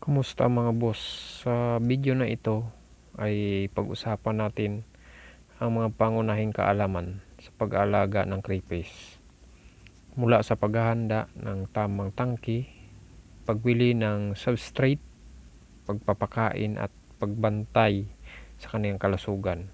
Kumusta mga boss? Sa video na ito ay pag-usapan natin ang mga pangunahing kaalaman sa pag-aalaga ng crayfish. Mula sa paghahanda ng tamang tangke, pagbili ng substrate, pagpapakain at pagbantay sa kaniyang kalusugan.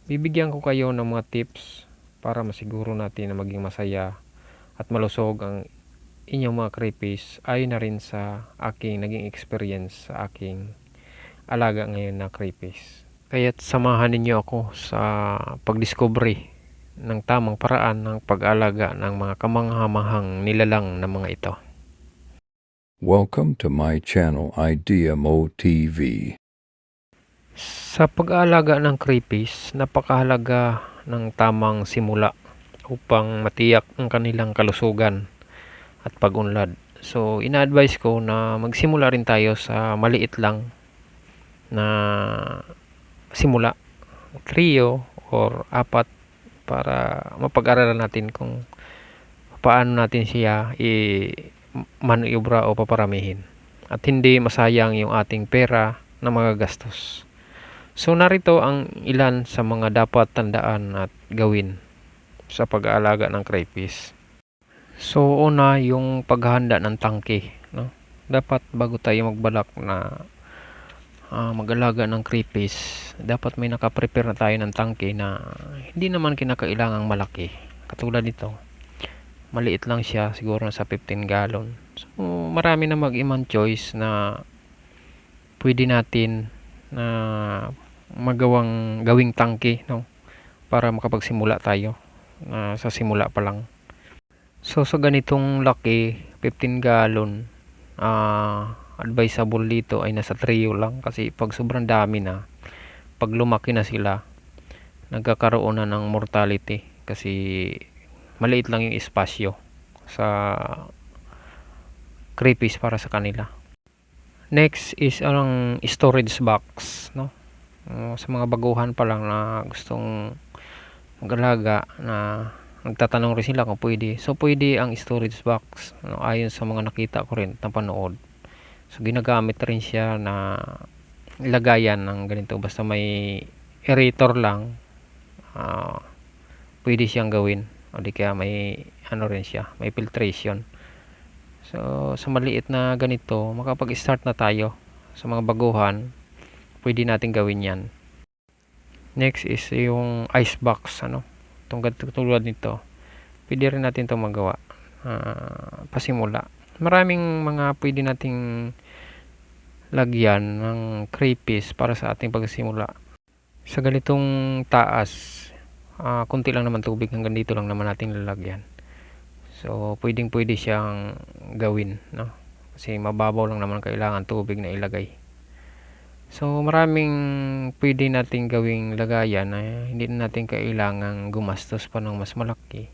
Bibigyan ko kayo ng mga tips para masiguro natin na maging masaya at malusog ang inyong mga crayfish ayon na rin sa aking naging experience sa aking alaga ngayon na crayfish. Kaya't samahan ninyo ako sa pagdiscovery ng tamang paraan ng pag-alaga ng mga kamangha-manghang nilalang na mga ito. Welcome to my channel Idea Mo TV. Sa pag-aalaga ng crayfish, napakahalaga ng tamang simula upang matiyak ang kanilang kalusugan at pag-unlad. So, ina-advise ko na magsimula rin tayo sa maliit lang na simula, trio or apat, para mapag-aralan natin kung paano natin siya maniobra o paparamihin at hindi masayang yung ating pera na mga gastos. So narito ang ilan sa mga dapat tandaan at gawin sa pag-aalaga ng crayfish. So una, yung paghahanda ng tangke, no? Dapat bago tayo magbalak na mag-alaga ng crayfish, dapat may nakaprepare na tayo ng tangke na hindi naman kinakailangang malaki. Katulad nito, maliit lang siya, siguro nasa 15 gallon. So marami na mag-imang choice na pwede natin na gawing tangke, no? Para makapagsimula tayo sa simula pa lang. So sa ganitong laki, 15 gallon, advisable dito ay nasa trio lang, kasi pag sobrang dami na, pag lumaki na sila, nagkakaroon na ng mortality kasi maliit lang yung espasyo sa crayfish para sa kanila. Next is ang storage box, no? Sa mga baguhan pa lang na gustong mag-alaga, na nagtatanong rin sila kung pwede. So pwede ang storage box, no? Ayon sa mga nakita ko rin na panood. So ginagamit rin siya na lagayan ng ganito, basta may aerator lang, pwede siyang gawin, o di kaya may ano rin siya, may filtration. So sa maliit na ganito, makapag-start na tayo. Sa mga baguhan, pwede natin gawin yan. Next is yung ice box, ano, tulad nito, pwede rin natin itong magawa, pasimula. Maraming mga pwede nating lagyan ng crayfish para sa ating pagsimula. Sa ganitong taas, kunti lang naman tubig, hanggang dito lang naman nating lalagyan. So pwedeng pwede siyang gawin, no? Kasi mababaw lang naman kailangan tubig na ilagay. So maraming pwede nating gawing lagayan na hindi na natin kailangang gumastos pa ng mas malaki,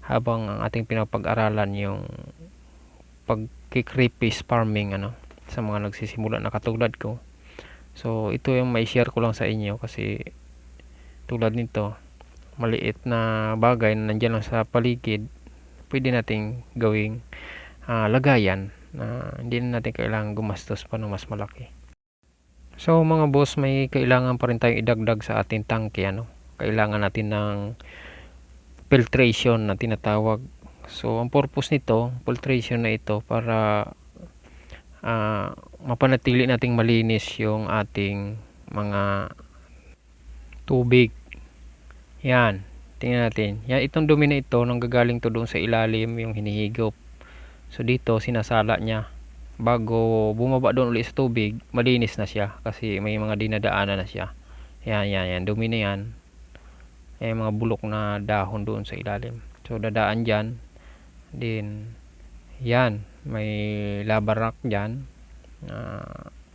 habang ang ating pinapag-aralan yung pagki-crayfish farming, ano, sa mga nagsisimula na katulad ko. So ito yung may share ko lang sa inyo, kasi tulad nito, maliit na bagay na nandyan lang sa paligid, pwede nating gawing lagayan na hindi na natin kailangan gumastos pa ng mas malaki. So mga boss, may kailangan pa rin tayong idagdag sa ating tangke, ano? Kailangan natin ng filtration na tinatawag. So ang purpose nito, filtration na ito, para mapanatili nating malinis yung ating mga tubig. Yan, tingnan natin. Yan, itong dumi na ito, nanggagaling to doon sa ilalim, yung hinihigop. So dito sinasala niya bago bumaba doon ulit sa tubig, malinis na siya kasi may mga dinadaanan na siya. Yan, dumi na yan. Mga bulok na dahon doon sa ilalim. So dadaan dyan. Then yan, may lava rock dyan.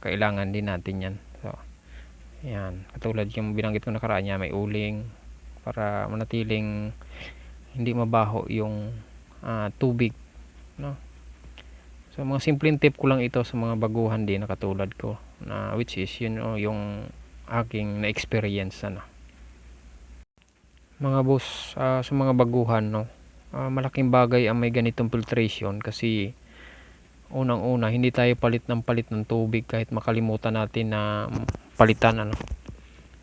Kailangan din natin yan. So yan, katulad yung binanggit ko nakaraan niya, may uling para manatiling hindi mabaho yung tubig, no? So mga simpleng tip ko lang ito sa mga baguhan din na katulad ko, na which is yun, yung aking na-experience, ano. Mga boss, sa mga baguhan, no, malaking bagay ang may ganitong filtration, kasi unang-una, hindi tayo palit ng tubig kahit makalimutan natin na palitan, ano.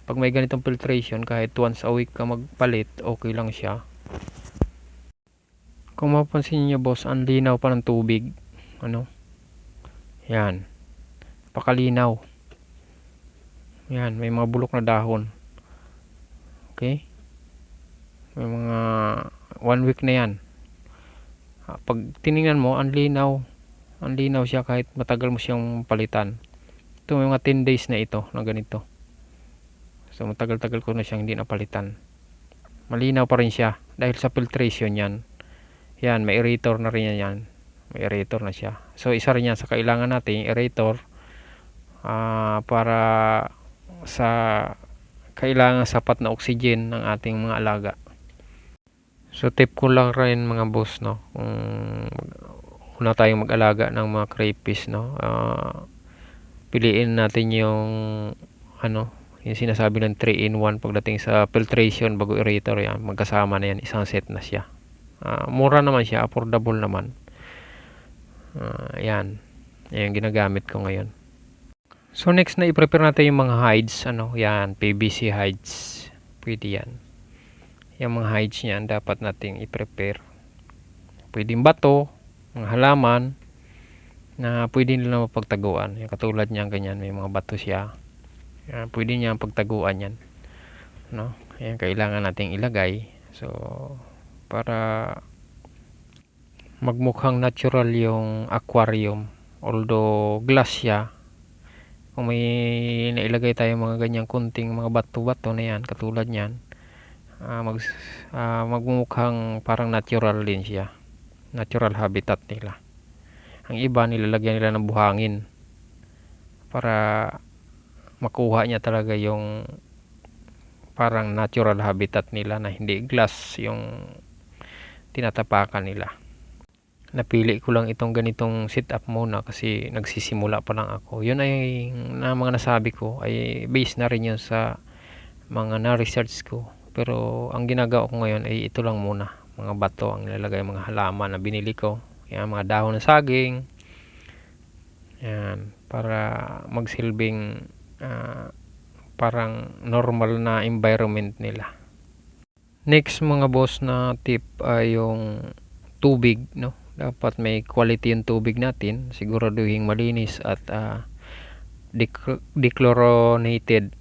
Pag may ganitong filtration, kahit once a week ka magpalit, okay lang siya. Kung mapapansin niyo boss, ang linaw pa ng tubig, ano. Yan, pakalinaw. Yan, may mga bulok na dahon. Okay? May mga 1 week na yan. Pag tiningnan mo, ang linaw. Ang linaw siya kahit matagal mo siyang palitan. Ito, may mga 10 days na ito na ganito. So matagal-tagal ko na siyang hindi napalitan. Malinaw pa rin siya dahil sa filtration yan. Yan, may aerator na rin yan. May aerator na siya. So isa rin yan sa kailangan natin, aerator, para sa kailangan sapat na oxygen ng ating mga alaga. So tip ko lang rin mga boss, no, kung una tayong mag-alaga ng mga crayfish, no, piliin natin yung ano, yung sinasabi ng 3-in-1 pagdating sa filtration bago aerator. Yan, magkasama na yan, isang set na siya. Mura naman siya, affordable naman. Yan yung ginagamit ko ngayon. So next na i-prepare natin yung mga hides, ano, yan, PVC hides. Pwede yan. Yung mga hides niyan dapat nating i-prepare. Pwedeng bato, mga halaman na pwede nila mapagtaguan. Yung katulad niyan, ganyan, may mga bato siya. Yan, pwede niya pagtaguan yan. No? Yan, kailangan nating ilagay. So, para magmukhang natural yung aquarium. Although glass siya, kung may nailagay tayo mga ganyang kunting mga bato-bato na yan, katulad niyan, magmukhang parang natural din siya. Natural habitat nila. Ang iba nilalagyan nila ng buhangin para makuha niya talaga yung parang natural habitat nila na hindi glass yung tinatapakan nila. Napili ko lang itong ganitong setup muna kasi nagsisimula pa lang ako. Yun ay na mga nasabi ko ay based na rin yun sa mga na-research ko. Pero ang ginagawa ko ngayon ay ito lang muna. Mga bato ang nilalagay, mga halaman na binili ko. Yan, mga dahon ng saging. Yan, para magsilbing parang normal na environment nila. Next mga boss na tip ay yung tubig, no? Dapat may quality yung tubig natin. Siguraduhin malinis at dechlorinated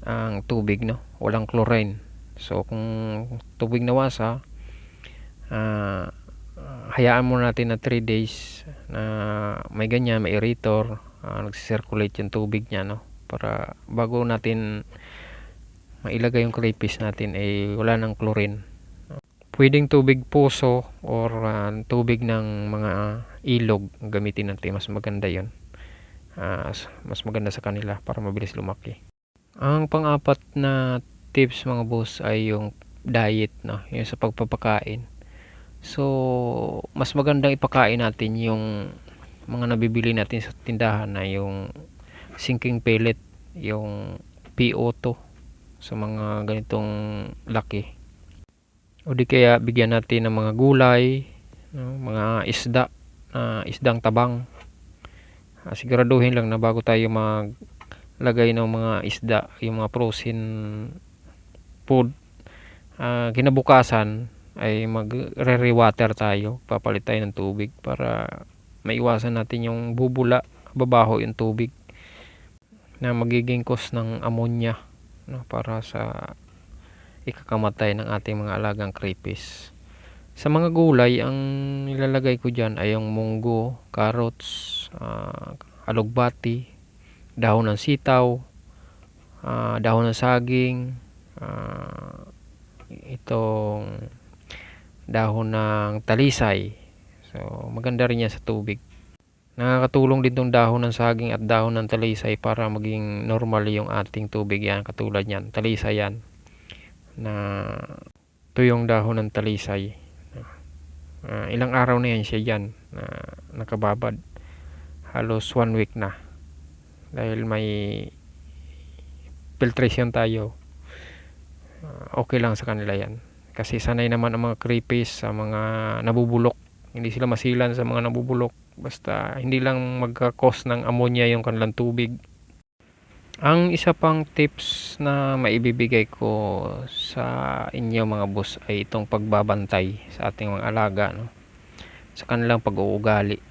ang tubig, no, walang chlorine. So kung tubig na wasa, hayaan mo natin na 3 days na may ganyan, may aerator, nagsi-circulate yung tubig niya, no, para bago natin mailagay yung crayfish natin ay wala ng chlorine. Pwedeng tubig puso or tubig ng mga ilog gamitin natin, mas maganda yon. Mas maganda sa kanila para mabilis lumaki. Ang pang-apat na tips mga boss ay yung diet, no, yung sa pagpapakain. So mas magandang ipakain natin yung mga nabibili natin sa tindahan na yung sinking pellet, yung PO2 sa mga ganitong laki. O di kaya bigyan natin ng mga gulay, no, mga isda, isdang tabang. Siguraduhin lang na bago tayo maglagay ng mga isda, yung mga frozen food, kinabukasan ay magre-rewater tayo, papalit tayo ng tubig para maiwasan natin yung bubula, babaho yung tubig na magiging cause ng ammonia, no, para sa ikakamatay ng ating mga alagang crayfish. Sa mga gulay, ang nilalagay ko dyan ay yung munggo, carrots, alugbati, dahon ng sitaw, dahon ng saging, itong dahon ng talisay. So maganda rin yan sa tubig. Nakakatulong din tong dahon ng saging at dahon ng talisay para maging normal yung ating tubig. Yan, katulad yan, talisay yan, na ito yung dahon ng talisay. Ilang araw na yan siya dyan na nakababad, halos 1 week na, dahil may filtration tayo. Okay lang sa kanila yan kasi sanay naman ang mga crayfish sa mga nabubulok, hindi sila masilan sa mga nabubulok. Basta hindi lang magka-cause ng ammonia yung kanilang tubig. Ang isa pang tips na maibibigay ko sa inyo mga boss ay itong pagbabantay sa ating mga alaga, no? Sa kanilang pag-uugali.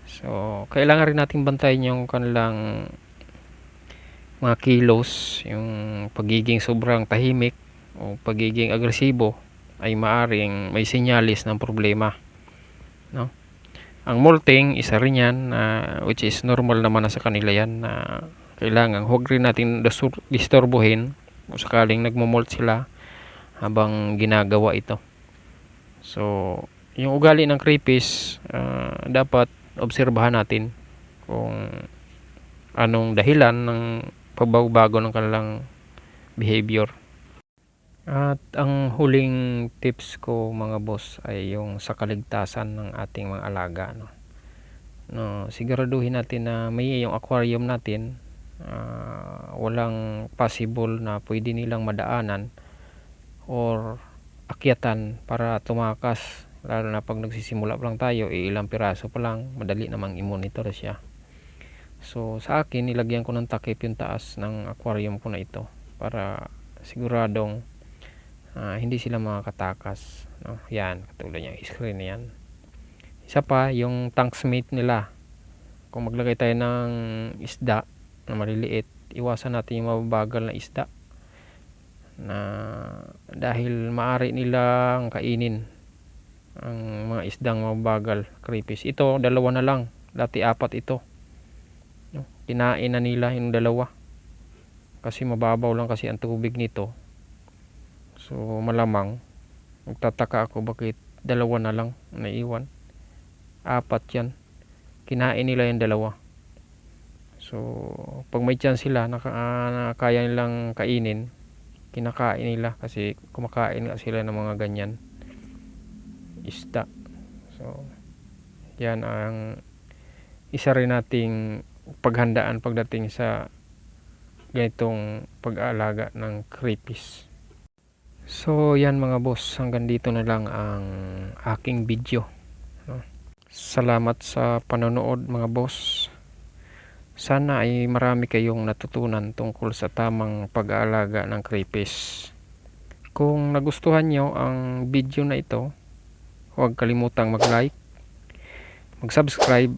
So, kailangan rin nating bantayan yung kanilang mga kilos, yung pagiging sobrang tahimik o pagiging agresibo ay maaring may senyalis ng problema, no? Ang molting, isa rin yan, which is normal naman na sa kanila yan, na kailangan huwag rin natin disturbuhin kung sakaling nagmo-molt sila habang ginagawa ito. So, yung ugali ng crayfish, dapat obserbahan natin kung anong dahilan ng pagbabago ng kanilang behavior. At ang huling tips ko mga boss ay yung sa kaligtasan ng ating mga alaga, no? Siguraduhin natin na may yung aquarium natin, walang possible na pwede nilang madaanan or akyatan para tumakas, lalo na pag nagsisimula pa lang tayo, ilang piraso pa lang, madali namang i-monitor siya. So sa akin, nilagyan ko ng takip yung taas ng aquarium ko na ito para siguradong hindi sila makakatakas, no? Yan, katulad yung screen na yan. Isa pa, yung tanksmate nila. Kung maglagay tayo ng isda na maliliit, iwasan natin yung mababagal na isda, na dahil maaari nilang kainin ang mga isdang mababagal, crayfish. Ito, dalawa na lang. Dati 4 ito, no? Kinain na nila yung dalawa kasi mababaw lang kasi ang tubig nito. So malamang, magtataka ako bakit dalawa na lang naiwan. 4 yan, kinain nila yung dalawa. So pag may chance sila na kaya nilang kainin, kinakain nila kasi kumakain nga sila ng mga ganyan isda. So yan ang isa rin nating paghandaan pagdating sa ganitong pag-aalaga ng crayfish. So yan mga boss, hanggang dito na lang ang aking video, no? Salamat sa panonood mga boss. Sana ay marami kayong natutunan tungkol sa tamang pag-aalaga ng crayfish. Kung nagustuhan nyo ang video na ito, huwag kalimutang mag-like, mag-subscribe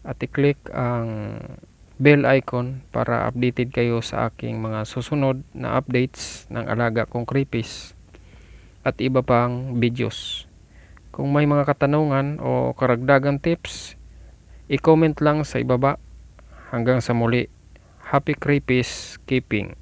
at i-click ang bell icon para updated kayo sa aking mga susunod na updates ng alaga kong crayfish at iba pang videos. Kung may mga katanungan o karagdagang tips, i-comment lang sa ibaba. Hanggang sa muli, happy crayfish keeping!